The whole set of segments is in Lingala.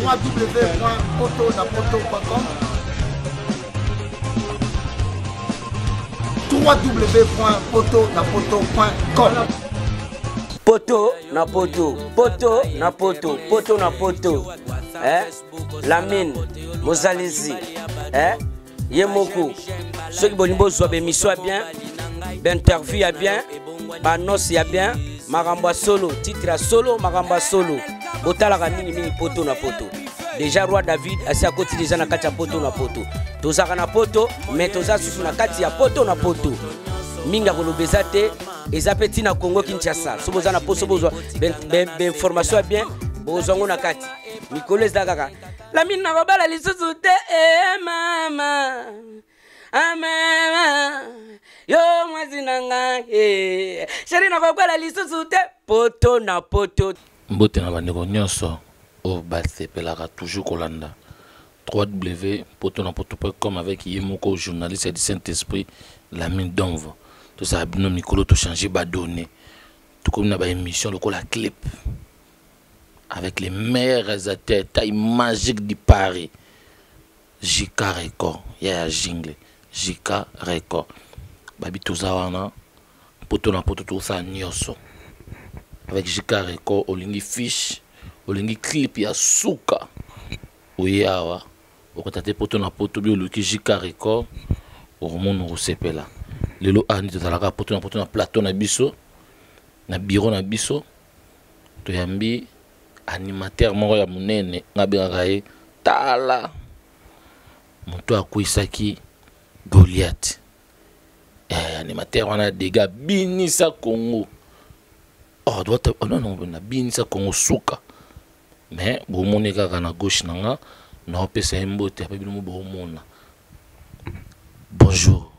www.potonapoto.com www.potonapoto.com Poto na poto, poto na poto, poto na poto. Lamine, Mozalizi, Yemoko. Ceux qui bonimbo soit émission bien, interview ya bien, banos ya bien, Maramba solo, titre à solo, Maramba solo. Botala mini mini poto na poto. Déjà roi David asi à côté déjà na kati ya poto na poto. Tozaka na poto, mais toza susu na kati ya poto na poto. Minga kolobeza te eza petit na Congo Kinshasa so boza na poso bozo ben information bien bozongo na kati Nicolas Dagaka la mine na robala lisusu te mama mama yo mwazinanga chéri na robala lisusu te poto na poto mbote na bandeko nyonso o basepelaka toujours kolanda www.potonapoto.com avec Yemoko journaliste du Saint-Esprit Lamine Donvo. Tout ça bino Nicolo to changer ba données. Tout comme na ba émission le la clip avec les meilleurs acteurs taille magique du Paris. JK Record, ya jingle JK Record. Babi toza wana Potonapoto tout ça nyoso. Avec JK Record olingi fiche, olingi clip ya suka. Oyawa okotate Potonapoto bi oluki JK Record omono osepela. Lelo ani tozalaka Potonapoto na plateau na biso na bureau na biso toyambi animateur moko ya munene ngabengaka ye tala moto akwisaki Goliath animateur wana dega binisa Congo non na binisa Congo suka mais bomoni kaka na gauche nanga na opesa mbote ape bino bomona bonjour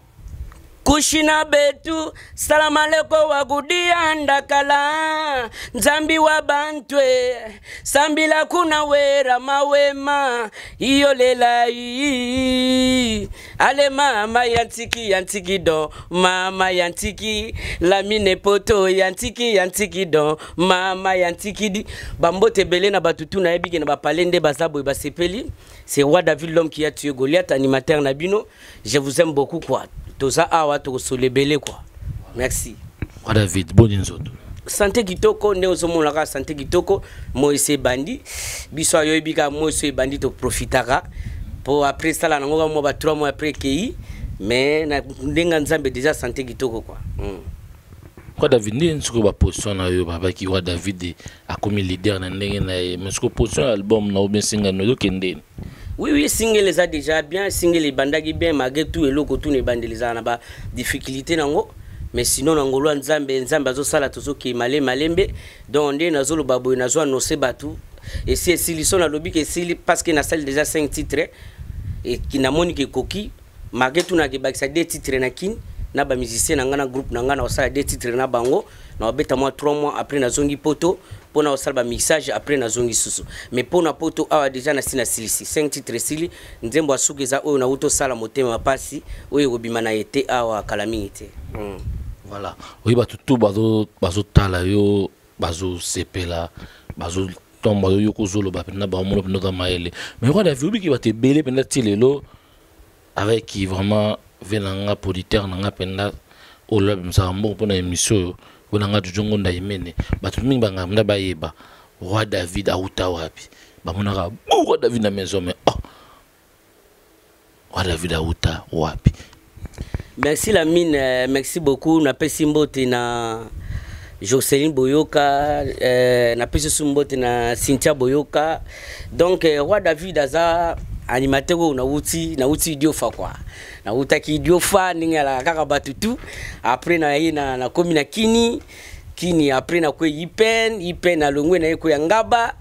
Kushina betu salamu alaikum wagudia ndakala nzambi wa bantwe sambila kuna wera mawema iyo lela ale mama yantiki don mama yantiki Lamine poto yantiki don mama yantiki di bambote belé na batutu na yebiki na bapalende bazabo basepeli c'est roi David l'homme qui a tué Goliath animateur Nabino je vous aime beaucoup quoi. Toza awa to solebele quoi. Merci. Roi David boninzoto. Santé kitoko ne ozomolaka santé kitoko Moïse bandi biso yo bika Moïse bandi to profitaka pour après ça la ngo mo ba 3 mois après ki mais na ndenga nzambe déjà santé kitoko quoi. Roi David ni nsuko ba position na yo baba ki Roi David a comme leader na ndenge na mais nsuko position album na oben singa no kende. Oui, single les a déjà bien, single les bandagi bien, malgré tout et l'autre tout les bandes les a na difficulté nango, mais sinon nangolo nzambe azo sala tozo ki malembe, donc on est nazo le babo nazo no se batu, et si ils sont na lobby que si parce que na salle déjà 5 titres et qui na moni ke koki, malgré tout na ke bakisa 2 titres na kin, na ba musicien na ngana groupe na ngana osala 2 titres na bango, na beta moi 3 mois après na zongi poto. Pour na salba mixage après na zongi susu mais pour na poto awa déjà na sina silisi 5 titres sili nzembo asukeza oyo na uto sala motema pasi oyo kobima na ete awa kalamingite voilà oyi batutu bazo tala yo bazo sepela bazo tomba yo kozolo ba pena ba mono pena maele mais Roi David biki bate belé pena tilelo avec qui vraiment venanga auditeur nanga pena o la msambo pona émission Bonanga jujongo nda imene batu mingi bangamba bayeba Roi David auta wapi bamonaka Roi David na maison mais Roi David auta wapi. Merci Lamine, merci beaucoup na pesi mbote na Jocelyn Boyoka na pesi mbote na Cynthia Boyoka donc Roi David aza animateur na uti diofa quoi na utaki diofa ninga la kaka batutu après na komi na kini après na kwe ipen na longwe na eko ya ngaba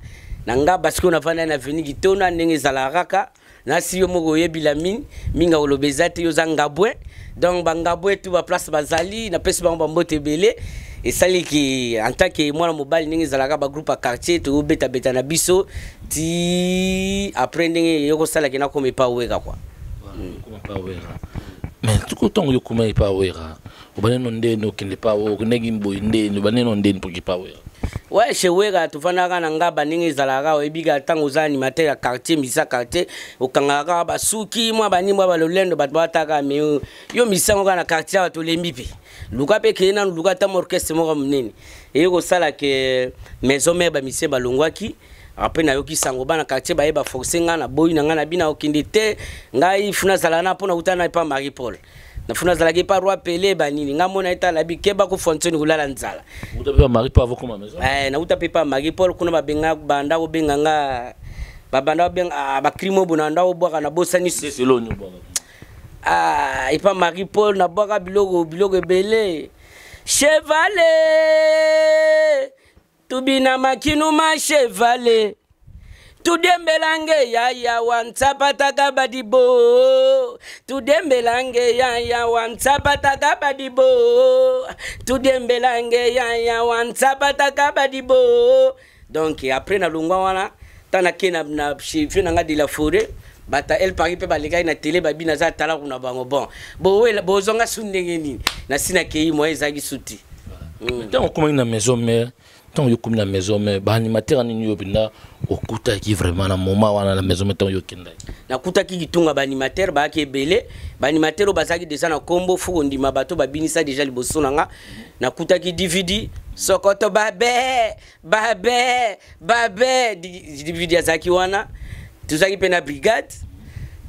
siko na vana na veni gitona ndenge zala kaka na siyo moko yebi Lamine minga olobezate yo za ngabwe donc bangabwe tu ba place bazali na pesi bango mbote belé et sali ki en tant que moi mobile ndenge zala ba groupe à quartier to beta na biso ti après ndenge yoko sala kina comme pas weka quoi mais tout autant yo kuma pas weka obane no ndeni okende pa o ndenge mboyi ndeni obane no ndeni pour kipa we ouais chez wera tufanaka na ngaba ningi zalaka ebiga tango za animateur ya quartier misa quartier okangaka basuki mwa banimwa balolendo bat bataka me yo misango kana quartier bato lembipe luka pe kena luka ta orchestre moko munene eko sala ke maison mère ba mise balongwaki après na yoki sango bana quartier ba forcer nga na boyi na nga na bina okindi te ngai funa zala na pona utana pa Marie Paul na funa zala ke pa roi Pelé banini nga mona eta la bi keba ko fontaine kulala nzala utape Marie Paul avoko ma maison na utape pa Marie Paul kuna ba benga banda ko benga nga ba banda benga ba crimo bonanda o boka na bosani c'est lonyo boka et pas Marie Paul na boka biloko belé chevalet tubina makinu ma chevalet tudembelange ya wansapataka badibo tudembelange ya wansapataka badibo tudembelange ya wansapataka badibo. Donc après na lungwa wana tana kena na chef na ngadi la forêt bata el pari pe balika na télé babi na za tala kuna bango bon bo zonga sundenge nini na sina kei mo ezaki suti tant comme na maison mère tant yo comme na maison mère ba animateur ni yo binda okuta ki vraiment na moment wana la maison mère tant yo kenda na kuta ki kitunga ba animateur ba ke belé ba animateur bazaki déjà na kombo fuko ndima bato babinisa déjà liboso nanga na kuta ki DVD sokoto babe DVD azaki wana tuzaki pena brigade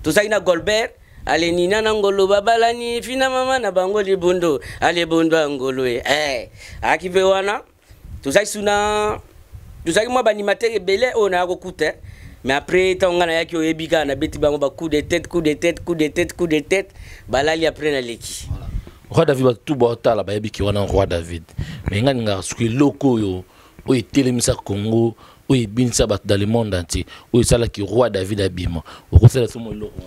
tuzaki na Golbert ale nina na ngolo babalani fina mama na bango libondo ale bondo ngolo akipe wana tuzaki suna tuzaki mwa banimateur belé ona akokuta mais après tangana yaki oyebika na beti bango ba coup de tête balali après na leki Roi David ba tout botala ba yebiki wana Roi David mais ngani nga suki loko yo oy telemisa Congo oy binsa bat dans le monde entier oy sala ki Roi David abima okosala somo loko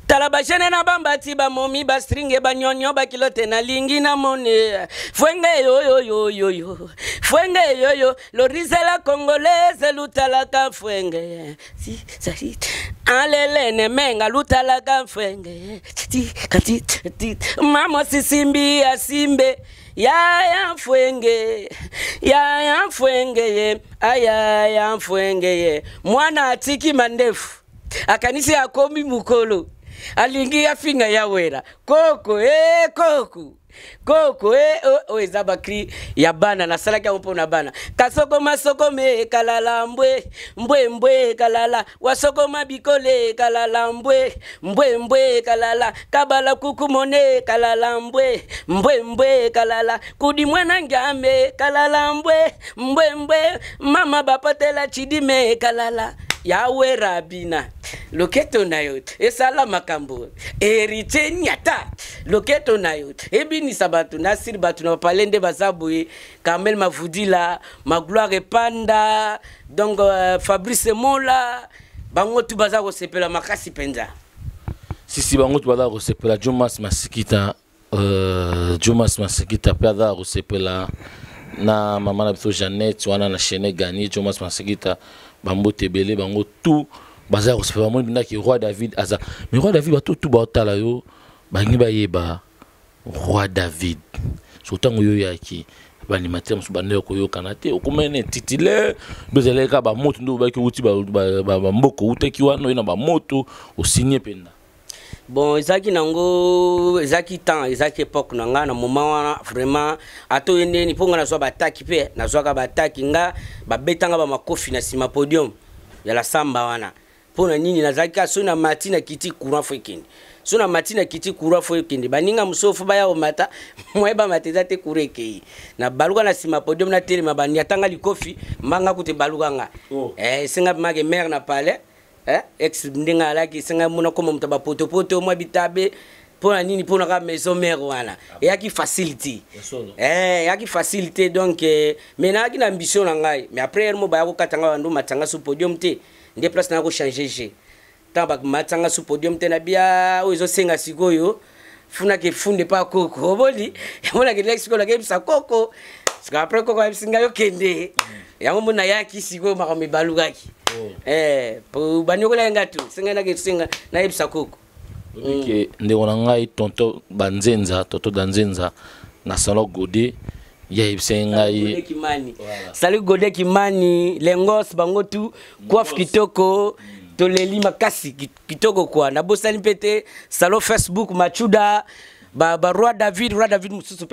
talabashane na bambati ba momi ba stringe ba nyonyo ba kilote na lingi na mone fwenge yo fwenge yo lorise la congolaise lutala ka fwenge si si alele ne menga lutala ka fwenge ti kati mama sisimbi asimbe ya fwenge ya fwenge mwana atiki mandefu akanisi akomi mukolo alingi ya finga ya wera koko eza bakri ya bana na salaki ya mpona bana kasoko masoko me kalala mbwe kalala wasoko mabikole kalala mbwe kalala kabala kukumone kalala mbwe kalala kudi mwana ngame kalala mbwe mama bapatela chidime kalala yawe rabina loketo nayo esala makambo erite nyata loketo nayo ebini sabatu nasir batu na palende bazabu Kamel Mavudila Magloire Panda donc Fabrice Mola bango tu baza ko sepela makasi penza si bango tu baza ko sepela Jomas Masikita peda ko sepela na mama na biso Jeannette wana na Chene Gani Jomas Masikita bambo tebele bango tout bazar ko sepela mo binaki Roi David aza mais Roi David ba tout ba tala yo bangi ba yeba Roi David sotango yo yaki ba animateur musu bande ko yo kanate okomene titulaire bezeleka ba moto ndo ba ki uti ba mboko uteki wana na ba moto o signer penda bon ezaki nango ezaki temps ezaki époque nanga na moment wana vraiment ato yende ni ponga na so bataki pe na so ka bataki nga ba betanga ba makofi na sima podium ya la samba wana pona nini nazaki ka so na matina kiti courant fekini so na matina kiti courant fekini baninga musofu baya o mata mweba mateza te kureke na baluka na sima podium na tele mabani atanga likofi manga kute baluka nga singa mage mère na pale ex ndinga laki singa muna koma mutaba poto mwa bitabe pona nini pona ka maison mère wana yaki facilité yaki facilité donc mais na kina ambition na ngai mais après mo ba ko katanga bandu matanga su podium te ndé place na ko changer je tamba matanga su podium te na bia ozo senga sikoyo funa ke funde pa koko oboli mona ke lexiko la ke sa koko ska après koko singa yo kende yango mona yaki sikoyo makame balugaki po banyokola ngatu singa na ke singa na yebisa koko que ndeko na ngai tonto banzenza toto danzenza na salon Godé ya ngai Salut Godé Kimani Lengos bango tu coiffe kitoko toleli makasi kitoko kwa na bosani pete salon Facebook Machuda Roi David mususu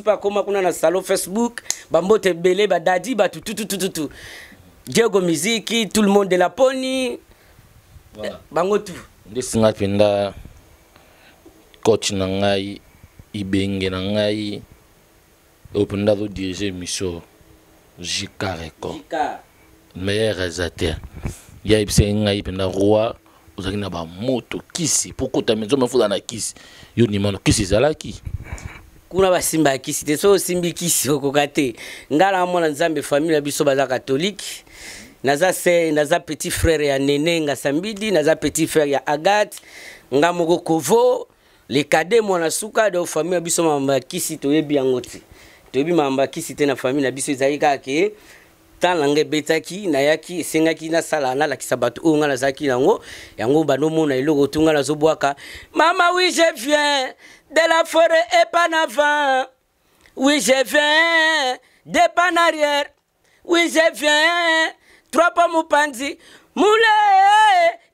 pa koma kuna na salon Facebook bambote belé ba dadi ba tout Diego Miziki tout le monde de la poni bango tu ndesinga penda coach na ngai ibenge na ngai openda do diriger mission Jika Record meilleur réalisateur ya ibse ngai penda roi ozaki na ba moto kisi pourquoi ta maison me na kisi yo ni mano kisi zalaki kuna basimba kisi te so simbi kisi okokate ngala mona nzambe famille ya biso baza catholique naza petit frère ya Nene Ngasambidi naza petit frère ya Agathe ngamoko Kovo les cadets mona suka de famille ya biso mamba kisi toyebi yango te toyebi mamba kisi te na famille na biso ezalika ke talange betaki na yaki sengaki na sala na lakisa bato o ngala zaki yango bano mona eloko tunga na zobwaka mama oui je viens de la forêt et pas en avant oui je viens de pas en arrière oui je viens trois pas mupanzi mule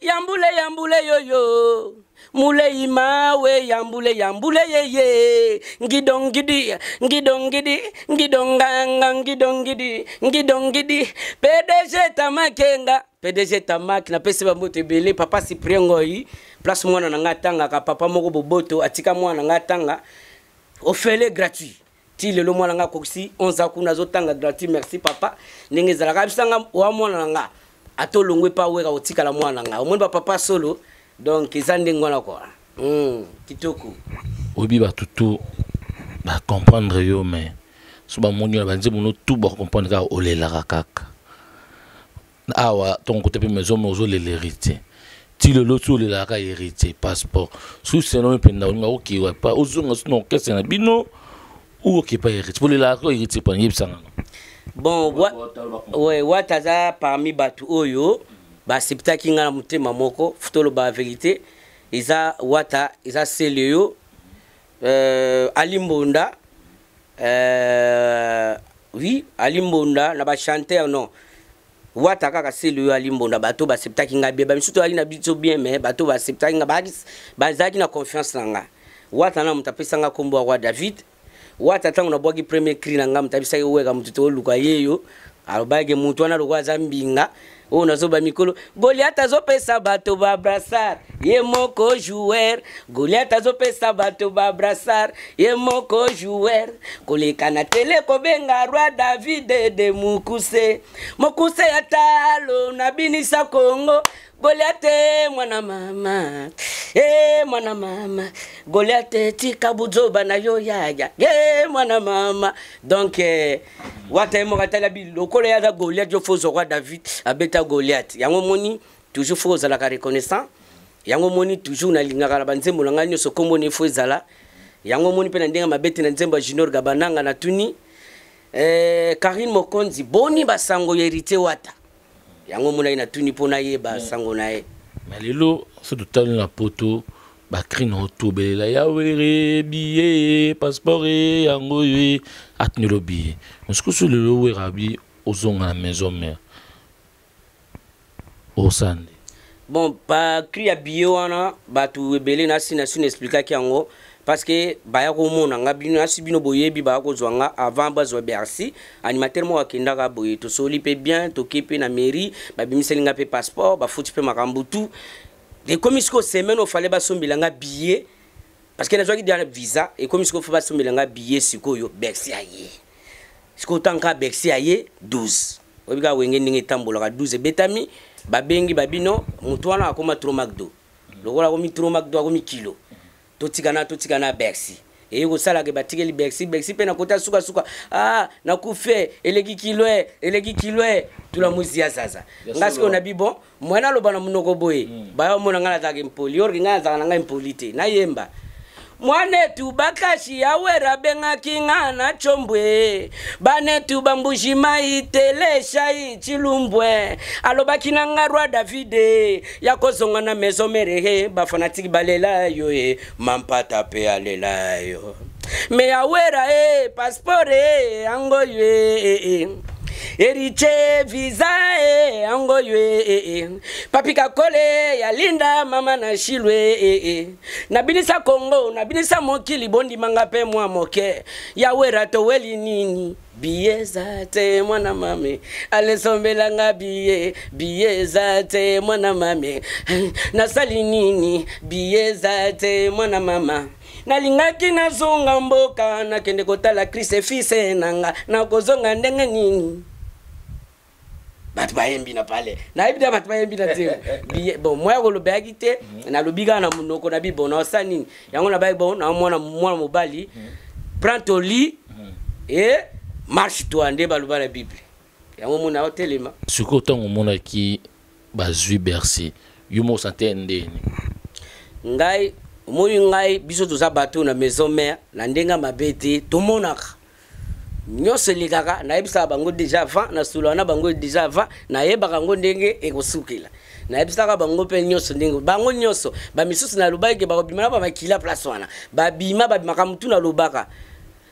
yambule yoyo mule imawe yambule yeye ngidongidi PDG Tamak na pese bambote belé papa Cyprien Ngoi place mwana na ngatanga ka papa moko boboto atika mwana ngatanga ofele gratuit ti lelo mwana nga koksi 11 kuna zotanga gratuit merci papa ndenge zalaka bisanga wa mwana nga atolongwe pa weka otika la mwana nga omoni papa solo donc ezande ngwana quoi kitoko obi ba tutu ba comprendre yo mais so ba moni ba nze mono tout ba comprendre ka olela kaka awa ton côté pe maison mozo l'héritier ti le loto le la ka héritier passeport sous selon penda nga oki wa pa ozonga non kese na bino ou oki pa héritier pour le la ko héritier pa yebsanga bon wataza parmi batu oyo ba septaki nga na mutema moko futolo ba vérité iza wata iza seleo alimbonda oui alimbonda na ba chanteur non wata kaka seleo alimbonda bato ba septaki nga beba misuto ali na biso bien mais bato ba septaki nga ba zaki na confiance nanga wata na mutapesa nga kombo wa David wata tangu na bwaki premier cri na nga mutapesa weka mututo luka yeyo alobage mutu ana lokwa zambinga o nazoba mikolo Goliath azopesa bato ba brassard ye moko joueur Goliath azopesa bato ba brassard ye moko joueur koleka na tele kobenga Roi David de mukuse ya talo na binisa Kongo Goliath mwana mama Goliath tika buzoba na yo yaya mwana mama donc wata mo katala bi lokolo ya Goliath jo fozo Roi David abeta Goliath yango moni toujours faut za la reconnaissant yango moni toujours na lingaka la banzembo nga nyoso kombo ne faut zala yango moni pe na ndenga mabeti na nzembo junior gabananga na tuni Karine Mokonzi boni basango hérité wata yango mona ina tuni pona yeba sango nae mais lelo so total na poto ba cri no to belela ya were billet passeport yango yi atni lo billet est-ce sur le wera bi ozonga na maison mère au sande bon pa cri ya billet wana batu ebele na sina expliquer yango parce que baya ko mona ngabino asibino boyebi ba ko zwanga avant bazwa Bercy animateur mo akenda ka boye to soli pe bien to kepe na mairie ba bimiselinga pe passeport ba futi pe makambutu de komisko semaine o fallait ba sombilanga billet parce que na zwaki dia visa et komisko fa ba sombilanga billet sikoyo Bercy aye siko tanka Bercy aye 12 obika wenge ninge tambola ka 12 betami ba bengi babino mutwana akoma tro magdo lokola ko mi tro magdo ko mi kilo totikana Bercy et ko sala ke batikeli Bercy pe na kota suka na kufe eleki kilwe tula muzia sasa ngasi ko na bibo mwana lo bana munoko boye ba mona ngala ta ke mpoli or ngala ta nga impolite na yemba mwane tu bakashi awera benga kingana chombwe bane tu bambushi maitele shai chilumbwe alobaki na Roi David yakozonga na maison merehe bafanatiki balela yo mampata pe alela yo me awera passeport ango yue Eriche visa ango yue papika kole ya linda mama na shilwe nabinisa Kongo nabinisa mokili bondi manga pe mwa moke ya wera to weli nini bieza te mwana mame alesombela nga bieza te mwana mame nasali nini bieza te mwana mama nalingaki nazonga mboka nakende kotala Christ fils nanga nakozonga ndenge nini batu bayembi na pale na ebida batu bayembi na te bon moi ko lobaki te na lobiga na munoko na bibona osani yango na bayi bon na mwana mobali prends ton lit et marche toi nde baloba na Bible yango mona hotelema siko tango mona ki bazui Bercy yumo santende ngai moi ngai biso toza bato na maison mère na ndenga mabete to monaka nyose likaka na yebisa bango déjà avant na sulana bango déjà avant na yebaka ngo ndenge ekosukila na yebisa bango pe nyose ndenge bango nyose ba misusu na lubaki ba bimana ba makila place wana ba bima ba bimaka mutu na lubaka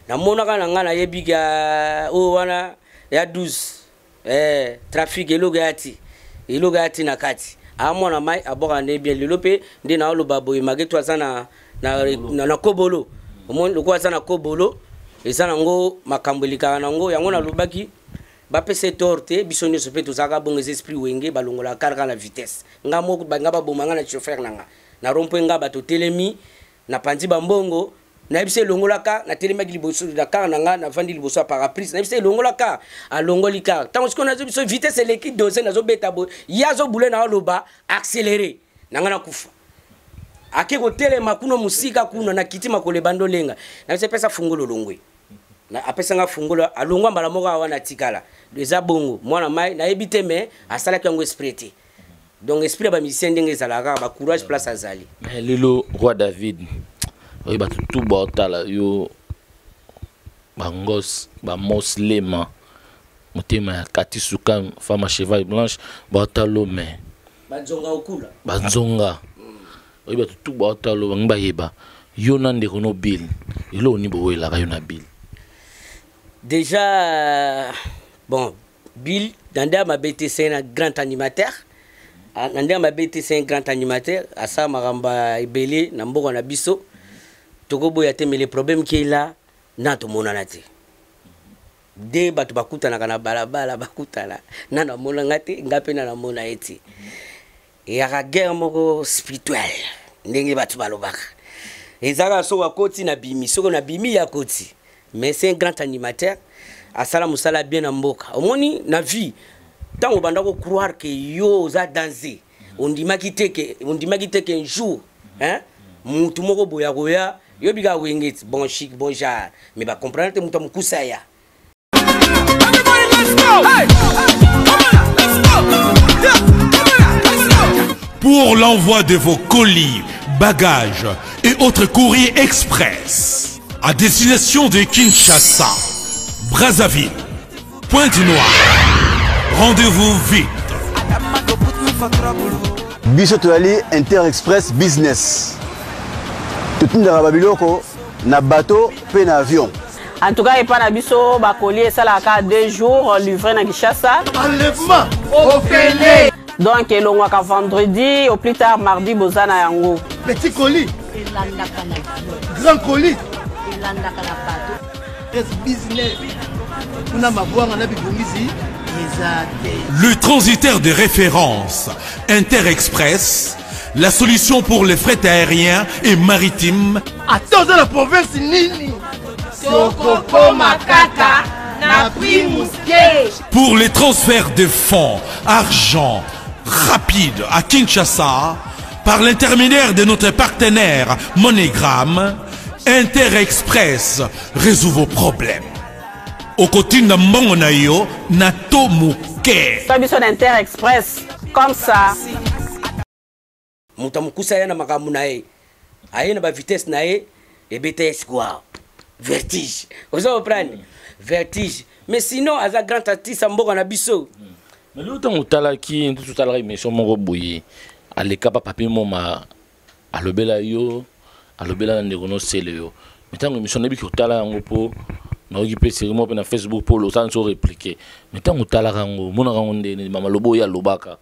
na monaka na ngana yebika o wana ya 12 trafic eloga yati na kati amona mai aboka ne bien lelope ndi na oloba boy mageto azana na kobolo omon lokwa azana kobolo ezana ngo makambelika nango yango na lobaki ba pese torte bisonyo sope tozaka bongo esprit wenge balongola karga na vitesse nga moko ba ngaba bomanga na chauffeur nanga na rompo nga bato telemi na panzi bambongo na bise longolaka na telema liboso da car nanga na vandi liboso parapluie na bise longolaka a longolika tant que na zo biso vitesse l'équipe dosé na zo beta bo yazo boule na loba accélérer nanga na kufa akeko telema kuno musika kuno na kitima ko le bando lenga na bise pesa fungolo longwe na apesa nga fungolo alongwa mbala moko wana tikala deza bongo mwana mai na ebite me asala kango esprit donc esprit ba musicien ndenge zalaka ba courage place azali mais lelo roi David oui ba tout botala yo bangos ba moslema motema ya katisuka femme cheval blanche botalo mais banzonga okula banzonga oui ba tout botalo bangba yeba yo nande kono bill ilo ni bo wela ka yo na bill déjà bon Bill Nanda Mabete c'est un grand animateur Nanda Mabete c'est un grand animateur asa maramba ibele na mboko na biso tokobo ya te mais le problème qui est là na to monana te de batu bakutana kana balabala bakutana na na monanga te ngape na mona eti ya ka guerre moko spirituelle ndenge batu balobaka ezaka so wakoti na bimi soko na bimi ya koti mais c'est un grand animateur asala musala bien na mboka omoni na vie tant banda ko croire que yo za danser on dit makiteke un jour hein mutu moko boya goya yo biga wengeti bon chic bon genre mais ba comprendre te mutu mukusa ya pour l'envoi de vos colis, bagages et autres courriers express à destination de Kinshasa, Brazzaville, Pointe-Noire. Rendez-vous vite. Biso toali Inter Express Business. Tout le monde na bateau pe na avion. En tout cas, il n'y a pas de ba colis ça la 2 jours livré na Kinshasa. Enlèvement au Péné. Donc il y a vendredi au plus tard mardi bozana yango. Petit colis. Grand colis. Business. Le transitaire de référence Inter Express, la solution pour les frais aériens et maritimes. Attends la province Nini. Pour les transferts de fonds, argent rapide à Kinshasa, par l'intermédiaire de notre partenaire MoneyGram, Inter Express résout vos problèmes. Au côté de Mongonayo, Nato Mouké. Fabiso d'Inter Express, comme ça. Mutamukusa yana makamu nae. Aye na ba vitesse nae, et BTS quoi. Vertige. Vous avez compris? Vertige. Mais sinon, à un grand artiste, on a biso. Mais l'autre, on t'a qui, tout à l'heure, mais sur mon robouillé. À l'écapa papier, moma, à l'obéla yo, à l'obéla n'egono seleo. mais tant que mission nebi ki otala yango po na okipe série mo pe na Facebook pour l'autant so répliquer mais tant que otala yango mona yango ndene mama lobo ya lobaka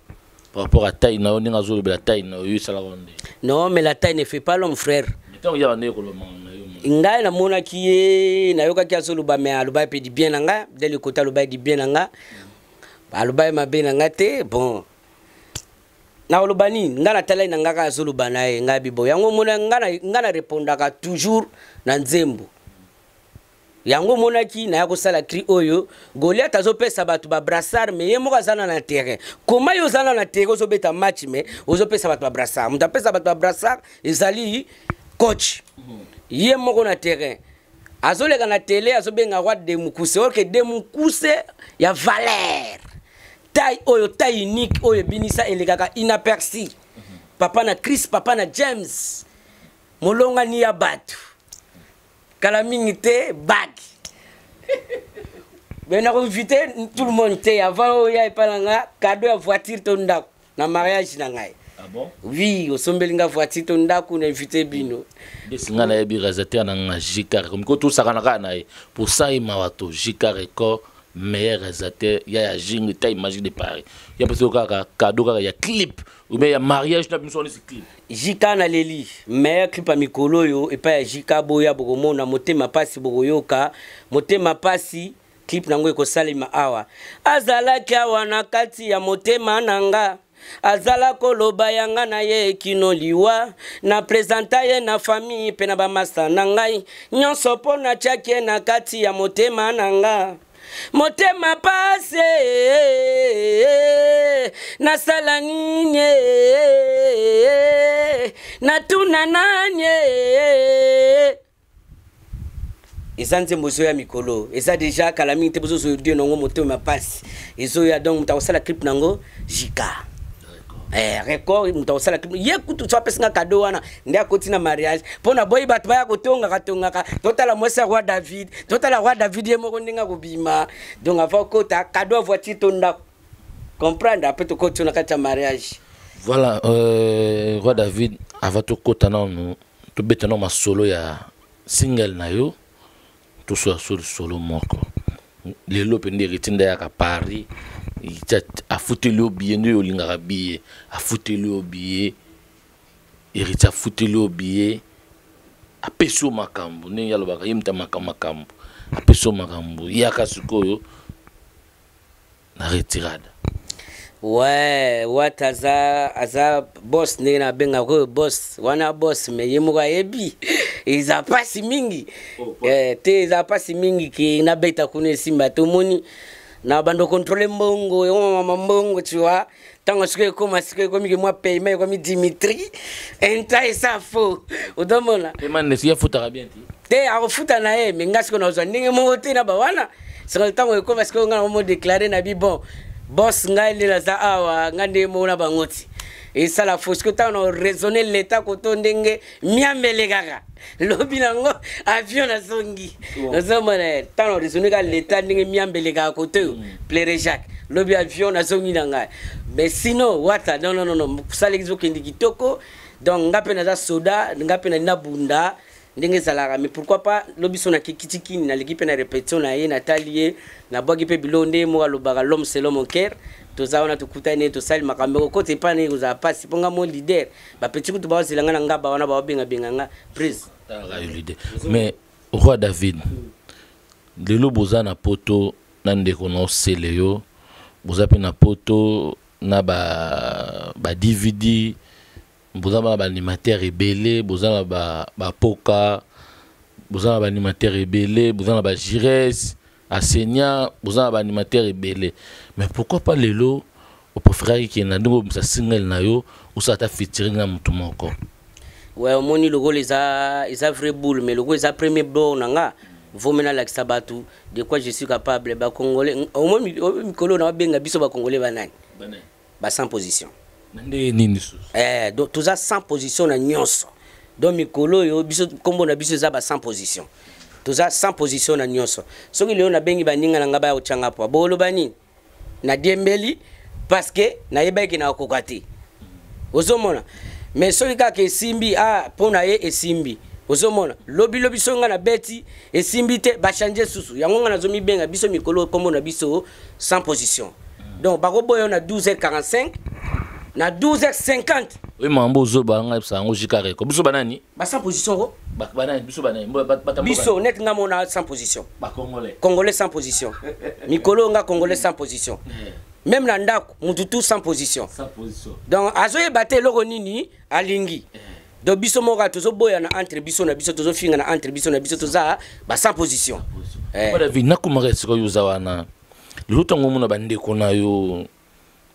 par rapport à taille na ndinga zo la taille na yo sala ronde. Non, mais la taille ne fait pas l'homme, frère. Mais tant ya ndé ko lo mama ngai na mona ki ye na yoka ki asoluba mais aluba pe di bien nanga de le côté aluba di bien nanga aluba ma bien nanga te bon na olubani ngana tala na ngaka asoluba na ye ngai bibo yango mona ngana répondaka toujours na nzembo yango mona ki na yako sala cri oyo Goliath azopesa batu ba brassard mais ye moko azana na terrain comment yo zana na terrain ozo beta match mais ozo pesa batu ba brassard muta pesa batu ba brassard ezali coach ye moko na terrain azolega na télé azobenga roi de mukuse ok de mukuse ya valeur taille unique oyo binisa elegaka inaperçu papa na Chris papa na James molonga ni ya batu kala mingi te bag ben na invité tout le monde te avant ya epalanga cadeau ya voiture to ndako na mariage na ngai. Ah bon? Oui, au sombelinga voiture to ndako na invité bino. Desinga na yebi réalisateur na Jika comme ko tout ça na pour ça il m'a wato Jika record meilleur réalisateur ya jingi taille magique de Paris. Ya parce que cadeau ka ya clip ou bien ya mariage na biso ni clip. Jika na leli meilleur clip a mikolo yo et pas Jika boya bokomo na motema pasi bokoyoka motema pasi clip nango eko salima awa azalaki awa na kati ya motema nanga azala koloba yanga na ye kino liwa na presenta ye na famille pe na bamasa na ngai nyonso po na tiaki na kati ya motema nanga motema pase na sala nini na tuna nanye ezanze mbozo ya mikolo eza déjà kalami te bozo zo dio nango motema pase ezo ya donc mutawasala clip nango Jika record mutawasala clip ye kutu twa pesinga cadeau wana ndia kotina mariage pona boy bat baya kotonga katongaka totala mwesa roi David ye moko ndinga kobima donc avant kota cadeau voiture tonda comprendre après to kotuna kata mariage voilà roi David avant to kota non to betano ma solo ya single na yo to solo moko lelo pende ritinda ya ka Paris a foutelu billet no lingaka billet a foutelu billet irita foutelu billet a peso makambo ne yalo baka yimta makambo a peso makambo yaka sikoyo na retirada. Ouais, what aza boss ne na benga ko boss wana boss me yemuka yebi iza pasi mingi te iza pasi mingi ki na beta kune simba to moni na bando contrôler mbongo yo mama mbongo tu vois tango sike ko masike ko mi moi paiement ko mi Dimitri enta esa fo odomona e man ne sia futa bien ti te a futa na e me ngasiko na zo ndenge mo te na ba wana c'est tango ko masike ngana mo déclarer na bi bon boss ngai le za awa ngande mo na bangoti et ça la fausse que t'as raisonné l'état koto ndenge miambele kaka lobi nango avion na zongi nazomana t'as raisonné ka l'état ndenge miambele kaka koto plaire Jacques lobi avion na zongi nanga mais sinon wata non ça l'exo kendi kitoko donc ngape na za soda ngape na nabunda ndenge zalaka mais pourquoi pas lobi sona kitikini na l'équipe na répétition na ye Nathalie na bogi pe bilonde mo alobaka l'homme c'est l'homme au cœur tozaona tukutane to sali makambo kote pane uza pasi ponga mo leader ba petit kutu ba zilanga nga ba wana ba benga nga prise ta leader mais roi David lelo boza na poto na ndeko no seleyo boza pe na poto na ba DVD boza ba animateur ebele boza na ba poka boza na ba animateur ebele boza na ba Jires Asenia boza ba animateur ebele mais pourquoi pas lelo au préféré qui na ndongo sa single na yo ou ça ta featuring na mutu moko ouais au moni logo les a vrai boule mais logo les a premier bon nanga vomena la sabatu de quoi je suis capable ba congolais au moins mikolo na benga biso ba congolais banani ba sans position ndé nini sous donc tous a sans position na nyonso donc mikolo yo biso kombo na biso za ba sans position tous a sans position na nyonso soki leo na bengi baninga na ngaba ya uchanga po bolo bani na Dembeli parce que na yebaki na kokati ozomona mais soki ka ke simbi pona ye esimbi ozomona lobi songa na beti esimbite ba changer susu yango ngana zomi benga biso mikolo kombo na biso sans position donc bako boyo na 12h45 na 12h50 oui mambo zo ba nga sango jikare ko biso banani ba sans position ko banani biso banani biso net nga mona sans position ba congolais sans position mikolo nga congolais sans position même na ndako mutu tout sans position donc azoye baté loko nini alingi donc biso moka tozo boya na entre biso na biso tozo finga na entre biso na biso toza ba sans position voilà vi nakumaka siko yuza wana lutango mona bande kona yo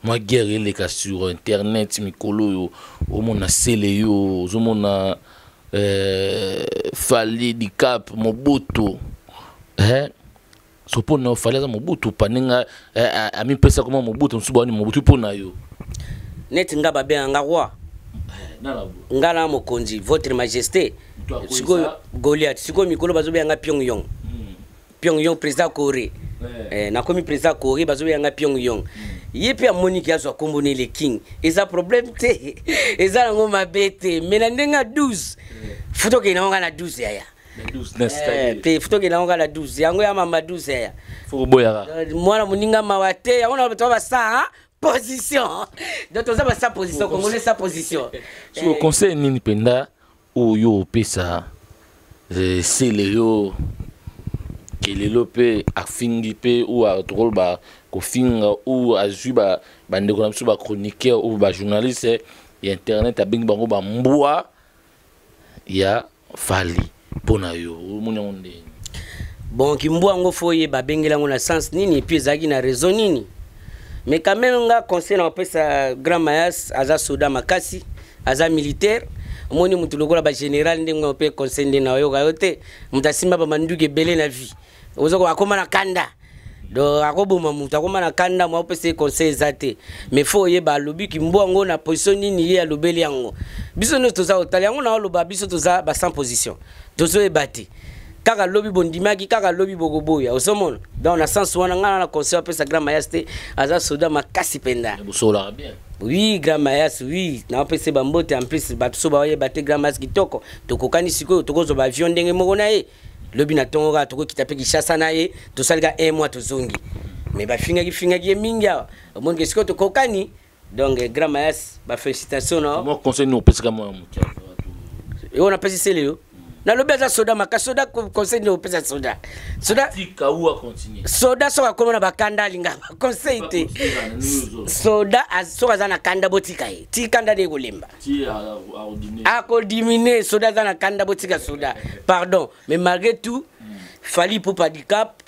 moi guerre les cas sur internet mikolo yo o mona sele yo zo mona fali di cap mobutu so pona fali za mobutu paninga ami pesa koma mobutu nsubani mobutu pona yo net nga babe nga roi ngala mokonzi votre majesté siko Goliath siko mikolo bazobe nga Pyongyang Pyongyang président Corée na komi président Corée bazobe nga Pyongyang yepe Monique azwa kombone le king eza problème te eza ngo mabete mena ndenga 12 futo ke na na 12 yaya 12 pe futo ke na na 12 yango ya mama 12 yaya fo boya mwana muninga mawate yango na bato ba sa position donc ça va sa position congolais sa position sur le conseil nini penda o yo pesa c'est le yo kelelo pe afingi pe ou a trolba ko finga ou a juba bandeko na ba chroniqueur ou ba journaliste et internet a bing bango ba mbwa ya fali pona yo muna onde bon kimbwa ngo foye ba bengela ngo na sens nini puis zaki na raison nini mais quand même nga conseil na pesa grand mayas aza soda makasi aza militaire moni mutu lokola ba général ndingo pe conseil ndina yo kayote mutasimba ba manduke belé na vie ozoko akoma na kanda do akoboma mutu akoma na kanda mwa pesa conseil zate mais faut yeba lobi kimbwa ngo na position nini ye alobeli yango biso no toza otali yango na loba biso toza ba sans position tozo ebati kaka lobi bondimaki kaka lobi bogoboya osomona dans na sens wana ngana na conseil pesa grand mayaste aza soda makasi penda bosola bien oui grand mayas oui na pesa bambote en plus bato so ba yeba te grand mas kitoko tokokani siko tokozo ba avion ndenge moko na ye lobi na tongo ka toko kitape kishasa na ye to salga 1 mois to zongi mais ba finga ki minga mon que siko tokokani donc grand mayas ba félicitations no moi conseil no pesa kama mutia et on a pesa sele na lobi aza soda makasoda conseil no pesa soda tika ou a continuer soda so akoma na bakanda linga conseil te soda so aza na kanda botika ye ti kanda de kolemba ti a ko diminuer soda aza na kanda botika soda pardon mais malgré tout fali pour pas handicap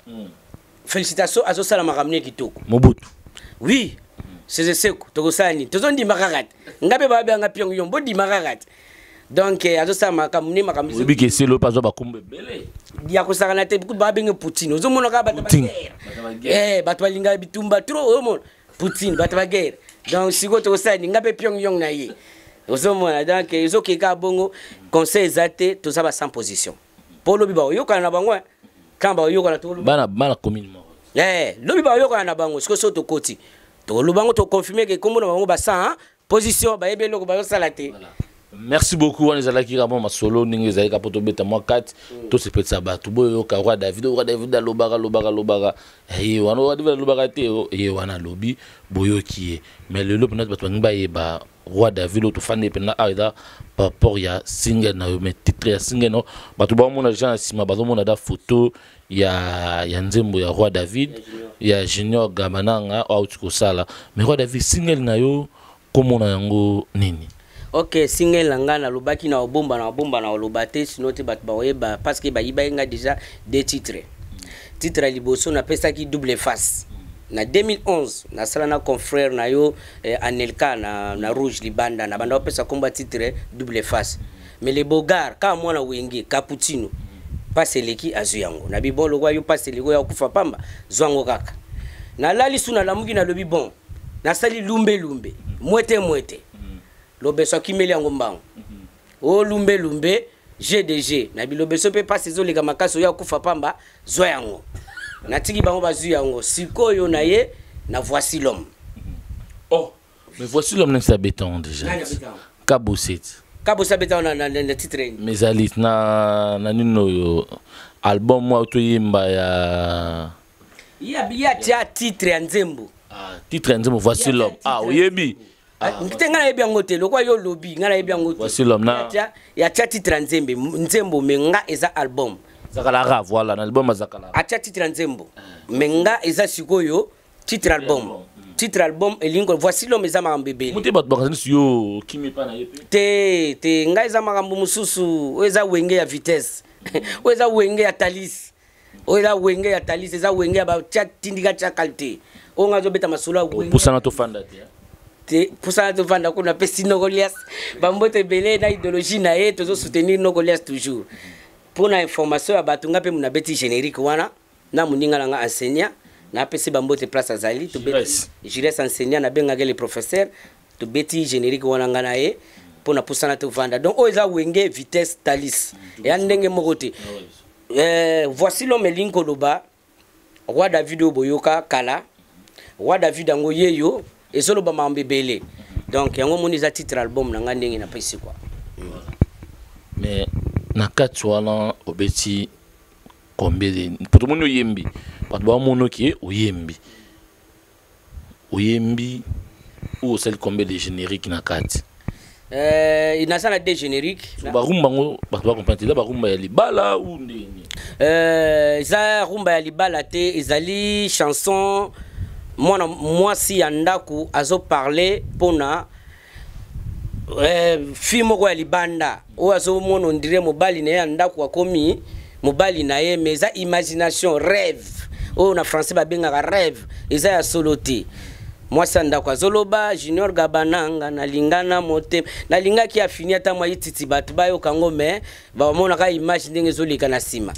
félicitations azo sala makamne kitoko mobutu oui c'est seko tokosani tozondi makakat ngabe babe nga Pyongyang bodi makakat donc azo sala makamne makamne obi ke selo pas ba kumbe belé dia ko sala na te beaucoup ba benga Poutine ozo mona ka bata guerre bata balinga bitumba trop omo Poutine bata ba guerre donc siko tokosani ngabe Pyongyang na ye ozo mona donc ezo ke ka bongo conseil zate to saba sans position polo biba yoka na bango kamba yoka na tolo bana commune lobi ba yoka na bango siko so to koti to lubango to confirmer que comme na bango ba sans position ba yebe loko ba yo sala te. Merci beaucoup on ezala ki ramon masolo ninge ezali ka poto beta moi 4 to se peut ça ba to boyo ka roi David lobara eh wana roi David lobara te eh wana lobi boyo ki mais le lob notre bato ngba ba roi David to fane pena aida par rapport ya single na mais titre ya single no bato ba mona gens sima ba mona da photo ya nzembo ya roi David ya junior gamananga au tuko sala mais roi David single na yo komona yango nini. Ok, single ngana lubaki na obomba na olubate sinote bat baoyeba parce que ba yiba déjà des titres. Titre liboso na pesa ki double face. Na 2011 na sala na confrère na yo Anelka na Rouge Libanda na banda pesa komba titre double face. Mais les bogards ka mwana wenge Cappuccino passe leki azuyango. Na bibolo kwa yo passe leko ya kufa pamba zwango kaka. Na lali suna la mugi na lobi bon. Na sali lumbe mwete. Lobeso kimeli yango mbango o lumbe GDG na bilobeso pe pas saison lega makaso ya kufa pamba zo yango na tiki bango bazu yango sikoyo na ye na voici l'homme oh mais voici l'homme n'est pas béton déjà Kabosset Kabo sabeta na titre. Mes alis na nino album moi to yimba ya. Ya tia titre ya Nzembo. Titre ya Nzembo voici l'homme. Oyebi. Ngana yebi ngote lokwa yo lobby ngana yebi ngote. Voici l'homme na. Ya tia titre ya Nzembo menga eza album. Zakala voilà l'album Zakala. A tia titre ya Nzembo. Menga eza sikoyo titre album. Titre album elingo voici l'homme eza makambebe. Muti bat bakazini siyo kimi pa na yepe. Te nga eza makambo mususu eza wenge ya vitesse. Eza wenge ya talis. Eza wenge ya talis eza wenge ya ba tia tindika tia qualité. Onga zo beta masolo wenge. Pusana to fanda te. Pusana to fanda kuna pesi Nogolias. Bambote belé na idéologie na ye tozo soutenir Nogolias toujours. Pour na information ya batunga pe muna beti générique wana na muninga nga enseignant. Na pesi bambote place azali to beti jires enseignant na benga les professeurs to beti générique wana ngana ye pour na pusana to vanda donc oza wenge vitesse talis ya ndenge mokote voici l'homme linko loba roi David Boyoka kala roi David ngo yeyo ezolo ba mambebele donc yango moni za titre album na ndenge na pesi quoi mais na katwala obeti combien de pour tout le monde yembi parce que mon qui oyembi ou celle combien de génériques na carte il n'a pas de générique ba rumba ngo parce que comprendre là ba rumba ya libala ou ndeni za rumba ya libala te ezali chanson moi si andaku azo parler pona film ko ya libanda o azo mono ndire mobali na andaku akomi mobali na ye mais za imagination rêve o na français ba benga rêve eza ya soloté moi sanda kwa zoloba junior gabananga na lingana mote na linga ki afini ata mwa ititi batu bayo kango me ba mona ka image ndenge zolika na sima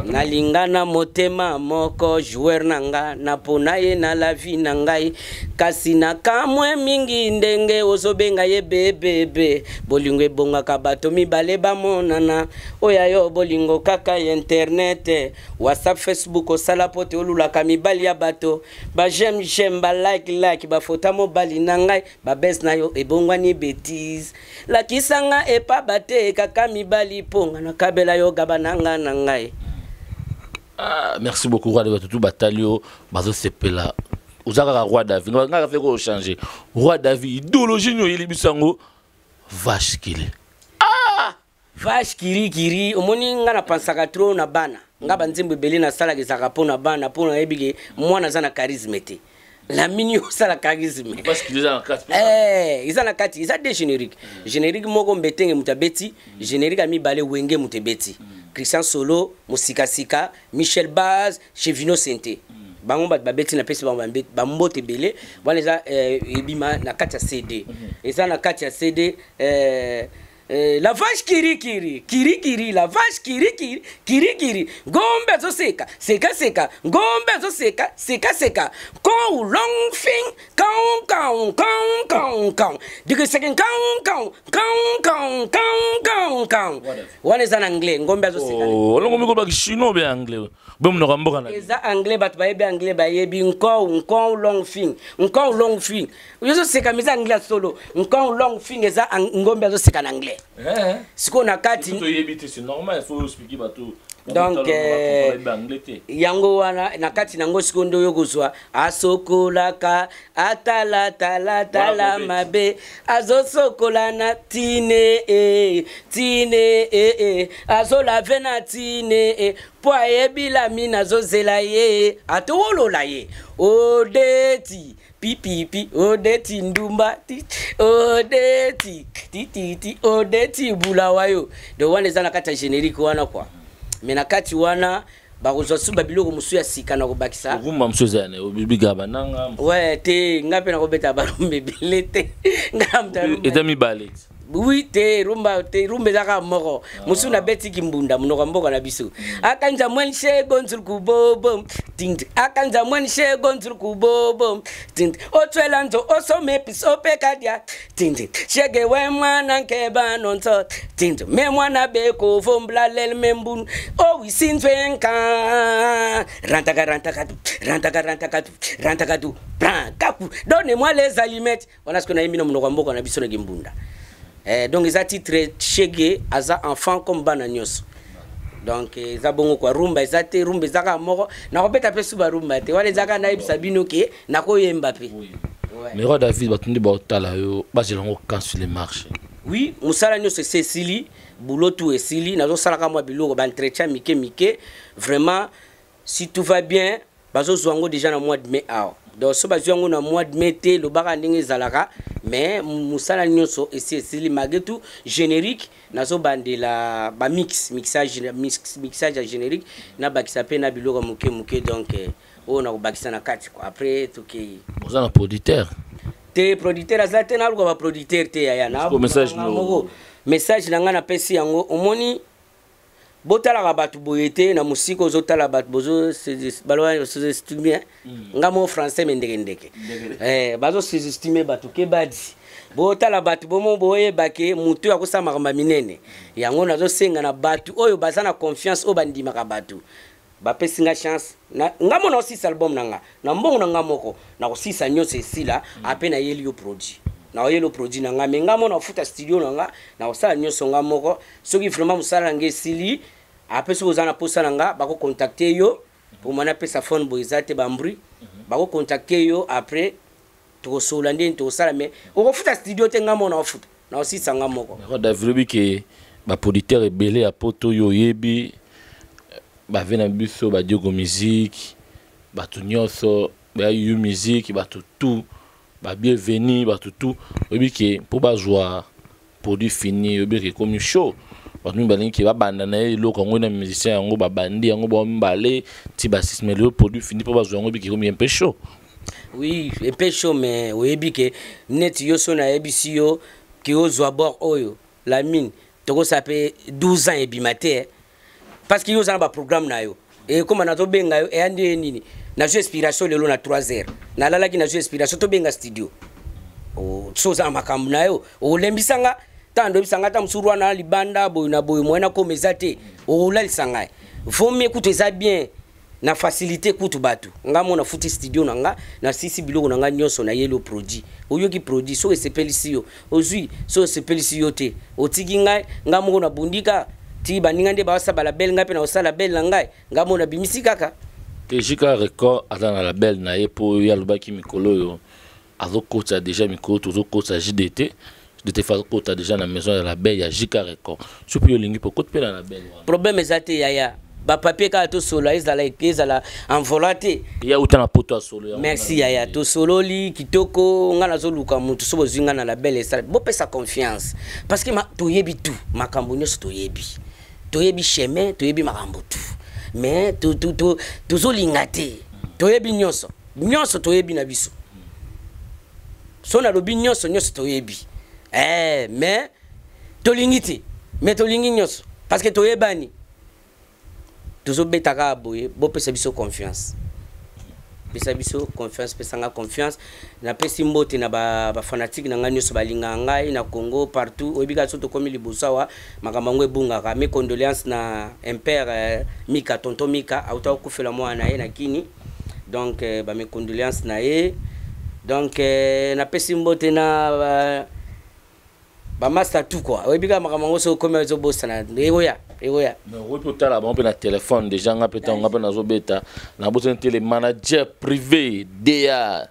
na lingana motema moko joueur nanga na pona ye na la vie na ngai kasi na kamwe mingi ndenge ozobenga ye bebebe bolingo ebonga ka bato mibale ba monana oya yo bolingo kaka internet WhatsApp Facebook osala pote olula ka mibali ya bato ba j'aime ba like ba fota mobali na ngai ba bes na yo ebongwani bêtise la kisanga epa bate kaka mibali ponga na kabela yo gabananga na ngai. Merci beaucoup roi de tout batalio bazo sepela uzaka roi David nga fait ko changer roi David idéologie nyo yeli bisango vache kili vache kiri omoni nga na pensaka trop na bana nga banzimbo belé na sala ke saka pona bana pona ebike mwana za na charisme te la mini osala charisme parce qu'il est en carte ils na kati ils des générique moko mbetenge mutabeti générique ami balé wenge mutebeti Christian Solo musika sika Michel Baz Chevino Sente bango bat babeti na pesi ba mbote belé wana za ebima na kati ya CD eza na kati ya CD la vache kiri la vache kiri gombe zo seka gombe zo seka kon long fin kan diga second kan wana za na anglais gombe zo seka longo miko ba chinois be anglais be mo no mboka na eza anglais bat ba yebi anglais ba yebi kon long fin yo seka miza anglais solo kon long fin eza ngombe zo seka na anglais siko na kati c'est normal il faut expliquer bateau donc yango wana na kati nango siko ndo yokozwa asokolaka atala mabe azosokola na tine azolave na tine po ayebila mina zozela ye atowolola ye odeti pipi odeti ndumba odeti titi odeti bulawayo de wana za na kati générique wana kwa mena kati wana bakozwa suba biloko musu ya sika na kobakisa rumba msoza ne obibiga bananga ouais te ngape na kobeta barumbe bilete ngamta etami ballet oui te rumba zaka moko musu na beti kimbunda mnoka mboka na biso akanja mwenche gonzul kubobo tint akanja mwenche gonzul kubobo tint otwelanzo osome piso pekadia tint shege we mwana nkeba nonso tint me mwana beko vombla lel membun o wisinzwenka rantakatu kapu donne moi les allumettes on a ce qu'on a mis no mnoka mboka na biso na kimbunda Donc ils ont titre chege aza enfant comme bananyos. Donc ils ont bon quoi rumba ils ont rumba ils ont mort na robeta pe suba rumba te wale zaka na ibisa bino ke na ko Mbappé. Mais roi David batundi ba otala yo ba jelango quand sur les marchés. Oui, musala nyos c'est Sili, boulotu et Sili nazo sala ka mwa biloko ba entretien mike vraiment si tout va bien bazo zwango déjà na mois de mai ah. Donc so bazo yango na mois de mai te lo baka ndenge zalaka mais musala nyonso et Sili magetu générique nazo bandela ba mixage générique na bakisa pe na biloko muke donc on a bakisa na kati quoi après tout qui vous en producteur te producteur azate na luka ba producteur te ya na message na nga na pesi yango omoni botala ka batu boyete na musiko zotala batu bozo balwa se estimer ngamo français mendeke bazo se estimer batu ke badi botala batu bomo boye bake mutu akosama kamba minene yango nazo senga na batu oyo bazana confiance o bandima ka batu bapesi nga chance ngamo na 6 album nanga na mbongo na ngamoko na ko 6 nyonso esila apena yeli yo produit na yelo produit nanga ngamo na futa studio nanga na osala nyonso ngamoko soki vraiment musala nge sili apesi ozana posa nanga bako contacter yo pour mana pesa phone boizate bambri bako contacter yo après to sola ndeni to sala mais o futa studio te ngamo na futa na aussi sanga moko David ke ba producteur ebele a poto yo yebi ba vena biso ba diogo musique ba tunyoso ba yu musique ba tout ba bienvenue ba tout obi ke pour ba joie produit fini obi ke comme show ba nous balingi ke ba banda na lo ko ngona musicien yango ba bandi yango ba mbale ti ba sisme le produit fini pour ba joie obi ke comme un peu chaud. Oui, un peu chaud mais obi ke net yo so na ebisi yo ki ozwa bord oyo la mine toko sape 12 ans ebimate parce que yo za ba programme na yo et comme na to benga yo e andi nini na jeu inspiration lelo na 3h na lala ki na jeu inspiration to benga studio o so za makambu na yo o lembisanga tando bisanga ta msurwa na libanda boy na boy moena ko mezate o lalisanga faut mieux écouter ça bien na facilité kutu batu ngamo na futi studio nanga na sisi biloko nanga nyonso na yelo produit oyo ki produit so esepelisi yo ozui so esepelisi yo te otiki ngai ngamo na bundika ti baninga nde ba sala label ngape na osala label ngai ngamo na bimisi kaka Jika record atana label na epo ya lobaki mikolo yo azokota déjà mikolo tozokota JDT de fa kota déjà na maison ya label ya Jika record supi yo lingi poko pe na label problème ezate yaya ba papier ka to solo ezala envolate ya utana poto solo merci yaya to solo li kitoko ngana zoluka mutu so bozinga na label esa bo pesa confiance parce que to yebi tout makambo nyoso to yebi chemin to yebi makambo tout mais to zolingate to yebi nyoso to yebi na biso so na lobi nyoso to yebi mais to lingiti mais to lingi nyoso parce que to yebani toujours betaka boye bo pesa biso confiance pesanga confiance na pesi mbote na ba fanatique na ngani so balinga ngai na Congo partout obika soto komi libosawa makamangwe bunga ka mes condoléances na impère Mika tonton Mika auta kufela mwana ye na kini donc ba mes condoléances na ye donc na pesi mbote na ba master tout quoi obika makamango so komi zo bossa na egoya mais reporter là on peut na téléphone déjà on peut na zo beta na besoin télé manager privé DA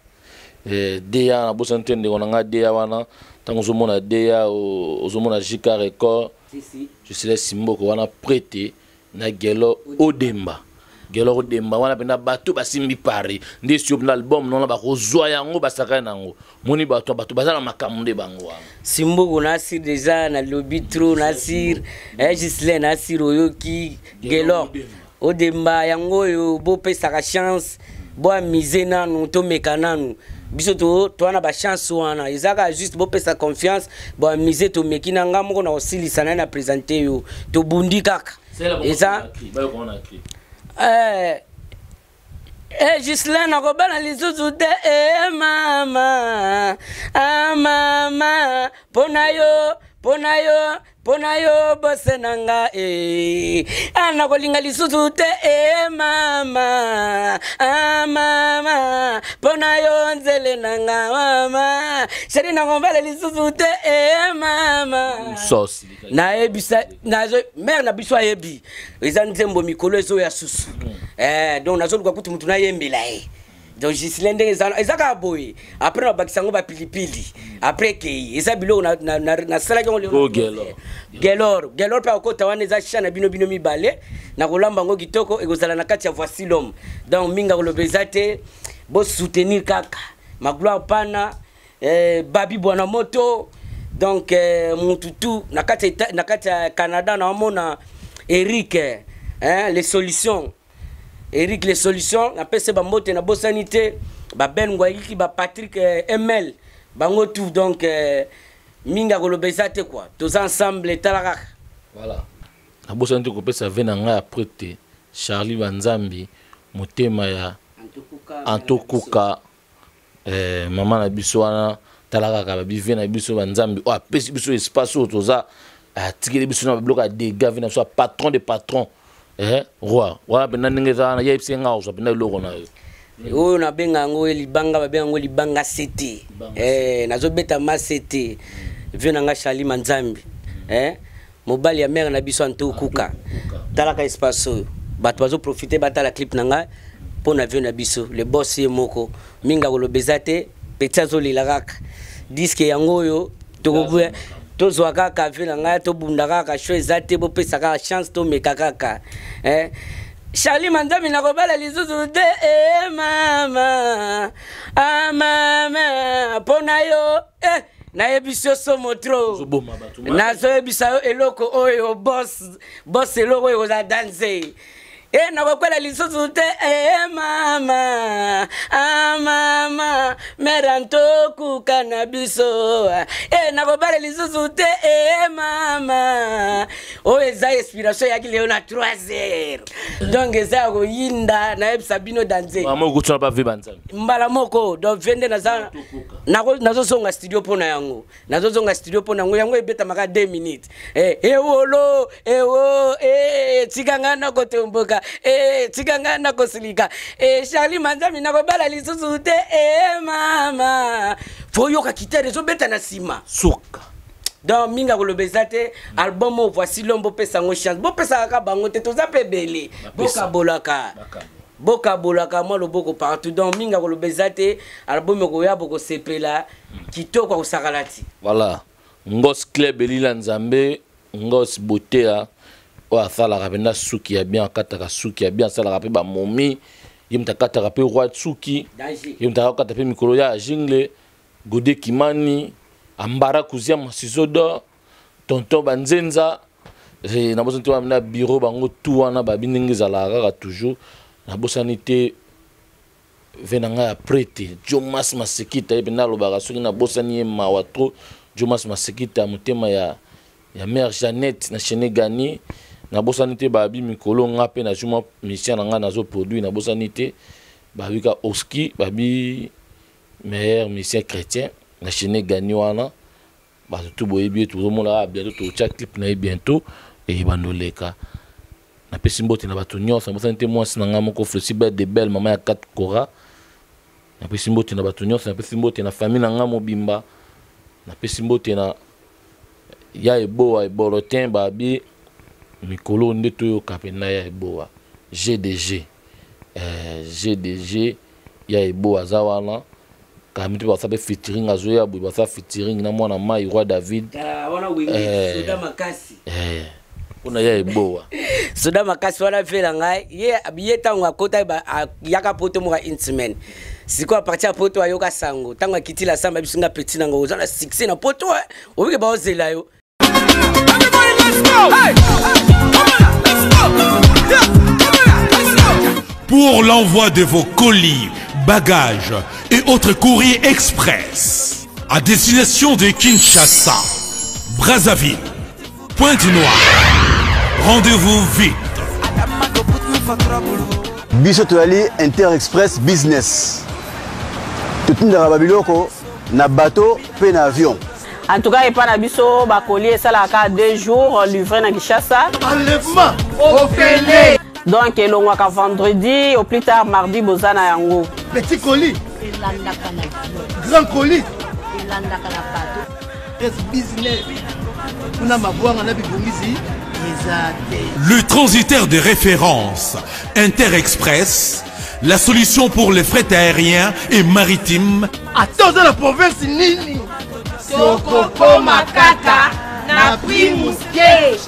na besoin de on nga DA wana tango zo mona DA zo mona Jika record je sais Simboko wana prêté na Gelo Odemba wana pena bato basimbi pari ndi sur l'album non ba kozwa yango basaka nango moni bato bazala makamde bango Simboko Nasir déjà na lobby trop Nasir Gisle Nasir oyoki Gelo Odemba yango yo bo pesa ka chance bo amiser nanu to mekananu biso to ana ba chance wana izaka juste bo pesa confiance bo amiser to mekina ngamo na osilisa na présenter yo to bundi kaka eza Gislaine akobana lisusu te mama mama pona pona yo bosse nanga ana kolinga lisusu te mama mama pona yo nzele nanga mama sheri na ngombele lisusu te mama sauce na ebisa nazo mère na biso yebi eza nzembo mikolo ezo ya susu donc nazo luka kutu mutuna yembela donc jisilende ezaka boy après na bakisango ba pilipili après ke eza bilo na sala ke gelor pa ko tawana eza chana bino mibale na kolamba ngo kitoko ekozala na kati ya voici l'homme donc minga ko lobezate bo soutenir kaka magloire pana babi bwana moto donc mututu na kati ya Canada na mona Eric les solutions Eric les solutions na pese ba mbote na bosanité ba Ben Ngwaiki ba Patrick ML bango tout donc minga kolobezate quoi tous ensemble talaka voilà na bosanité ko pesa vena nga après te Charlie Banzambi motema ya Antokuka mama na biso wana talaka ka bive na biso Banzambi o apesi biso espace toza tikele biso na bloka dégâts vena so patron de patron roi wala benandenge za na yepse nga o so bena loko na yo na benga ngo libanga ba benga ngo libanga CT nazo beta ma CT vena nga Charlie Manzambi mobali ya mère na biso Antokuka talaka espace bato bazo profiter batala clip nanga pona vena na biso le boss ye moko minga kolobezate petsazo lilakaka disque yango yo tokobwe tozwa kaka vena nga to bunda kaka show ezate bo pesa kaka chance to meka kaka Charlie Manzambi na kobala lizuzu de mama mama pona yo na ebisio somotro na so ebisa eloko oyo boss eloko oyo za danser na kokwela lisusu te mama mama Antokuka na biso na kobala lisusu te mama oyo eza inspiration yaki leo na 3h donc eza koyinda na ebisa bino danser mama okutuna ba ve Banzambi mbala moko donc vende naza nazo songa studio pona yango yango ebeta maka 2 minutes ewolo ewo tikanga na kotemboka tikanga na kosilika Charlie Manzambi na kobala lisusu te mama foyoka kitere zo beta na sima suka donc minga kolobezate album voici l'homme pesa ngo chance bo pesa ka bango te toza pebele boka bolaka moi loboko partout donc minga kolobezate album ko ya boko sepela kitoko ko sakalati voilà ngos club elila Nzambe ngos botea o asala benda suki ya bien kataka suki ya bien sala pe ba momi yimta kataka pe roi suki yimta kataka pe mikolo ya jingle Gode Kimani ambara kuzia masizodo tonton Banzenza na bosanité na bureau bango tout wana ba biningi zala kaka toujours na bosanité venanga ya prêter Jomas Masekita et na lobaka soki na bosani mawa trop Jomas Masekita motema ya mère Jeannette na Chenegani na bosanité babi mikolo nga pe na juma mission nga nazo produit na bosanité babi ka oski babi meilleur mission chrétien na Chenegani wana ba tout boyebi tout le monde a bientôt tout chaque clip na bientôt et bandoleka na pesi mbote na bato nyonso na bosanité mwasi na nga moko Flosi de belle mama ya 4 kora na pesi mbote na bato nyonso na pesi mbote na famille na nga mobimba na pesi mbote na ya eboa eborotin babi mikolo ndeto yo kapena ya eboa GDG ya eboa za wana kamite ba sabe featuring azo ya bu ba sa featuring na mwana mai roi David wana wingi soda makasi ona ya eboa soda makasi wana fela ngai ye abiye tango akota yaka poto mo instrument siko a partir poto ayoka sango tango akitila samba bisinga petit nango ozana succès na poto obike ba ozela yo. Pour l'envoi de vos colis, bagages et autres courriers express à destination de Kinshasa, Brazzaville, Pointe-Noire, rendez-vous vite. Biso toali Inter Express Business. Tutunda babiloko na bateau pe na avion. En tout cas, il n'y a pas de bakolier, ça la 2 jours, livré dans Kinshasa. Enlèvement au Félé. Donc, il y a vendredi, au plus tard, mardi, Bozana Yango. Petit colis. Grand colis. Business. Le transitaire de référence Interexpress, la solution pour les frais aériens et maritimes. Attends dans la province Nini.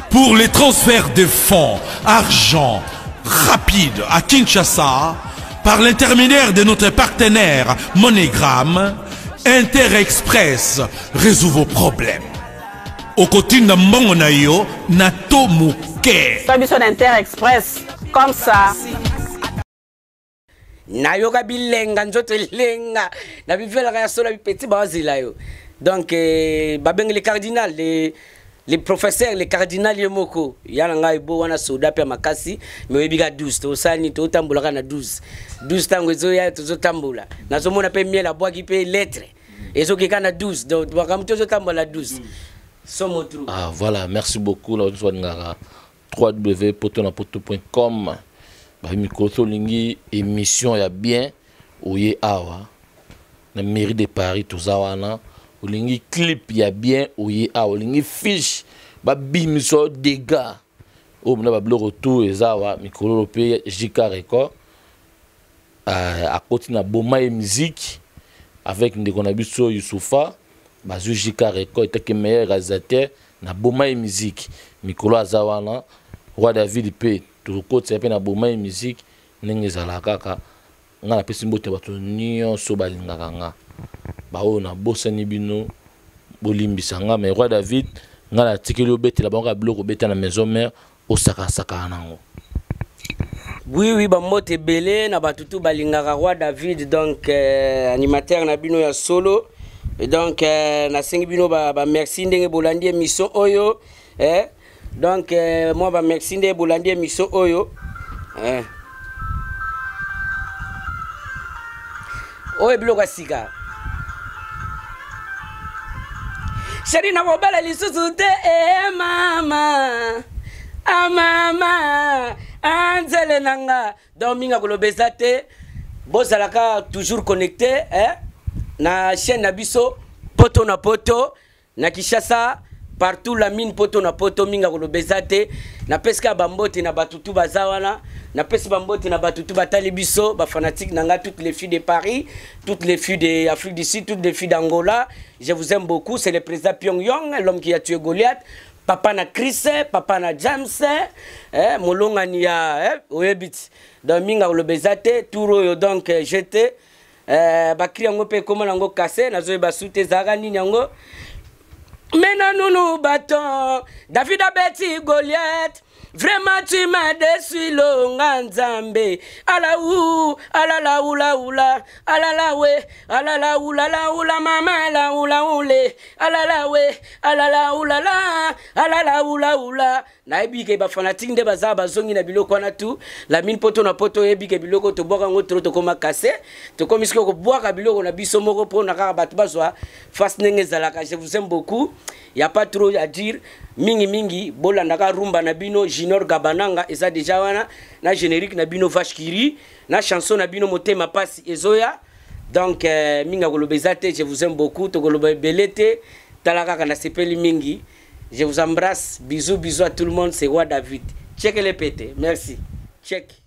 Pour les transferts de fonds, argent rapide à Kinshasa, par l'intermédiaire de notre partenaire MoneyGram, Interexpress résout vos problèmes. Au côté de Mongonayo, Nato Mouké. Ça, Interexpress, comme ça. Nayoka bilenga nzoto lenga na bivela ya solo petit bazila yo. Donc babeng les cardinals les professeurs les cardinals yomoko yana ngai bo wana soda pe makasi me biga 12 to sani to tambula na 12 tango ezo ya to tambula nazo mona pe miela bwaki pe lettre ezo ki kana 12 donc bakamto zo tambula 12 somo trou. Ah voilà, merci beaucoup la ngara www.potonapoto.com. Mikoto lingi émission ya bien oye awa na mairie de Paris tozawana olingi clip ya bien oye awa olingi fiche ba bimiso dégâts o mna ba bloko tout ezawa mikolo pe JK Record à côté na boma et musique avec ndeko na biso Youssoufa bazu JK Record était meilleur réalisateur na boma et musique mikolo azawana roi David pe tukotse pe na boma et musique ndenge ezala kaka nga na pesi mbote bato nyonso balingaka nga bao na bosani bino bolimbisa nga mais roi David nga na tikeli obetela bango biloko beta na maison mère osaka saka nango. Oui ba mote belé na batutu balingaka roi David donc animateur na bino ya solo et donc na sengi bino ba merci ndenge bolandi émission oyo donc moi ba merci ndenge bolandi émission oyo oye biloko sika chéri na bobala lisusu te mama mama anzele nanga donc minga kolobeza te bozalaka toujours connecté na chaîne na biso poto na poto na Kinshasa partout la mine poto na poto minga kolobeza te na peska bambote na batutu bazawana na pesi bambote na batutu batali biso ba fanatique nanga toutes les filles de Paris, toutes les filles de Afrique du Sud, toutes les filles d'Angola. Je vous aime beaucoup, c'est le président Pyongyang, l'homme qui a tué Goliath. Papa na Chris, papa na James, molonga ni ya oyebit. Donc minga kolobezate touro donc j'étais ba kriango pe comment nango cassé nazo ba soute zara ni nango. Mena nounou baton David a bêti Goliath. Vraiment tu m'as déçu longa nzambe. Ala ou, ala la oula oula, ala la we, ala la oula mama la oula oule, ala la we, ala la oula la, ala la oula oula. Na ebike ba fanatique nde baza bazongi na biloko na tout. La mine poto na poto ebike biloko to boka ngo tro to koma cassé. To komiski ko boka biloko na biso moko po na kaka batu bazwa face nenge zalaka. Je vous aime beaucoup. Il y a pas trop à dire. Mingi bolandaka rumba na bino Junior Gabananga eza déjà wana na générique na bino Vashkiri na chanson na bino Motema Pasi ezoya donc minga kolobezate je vous aime beaucoup to kolobelete talaka na sepeli mingi je vous embrasse bisous à tout le monde c'est Roi David check les pété merci check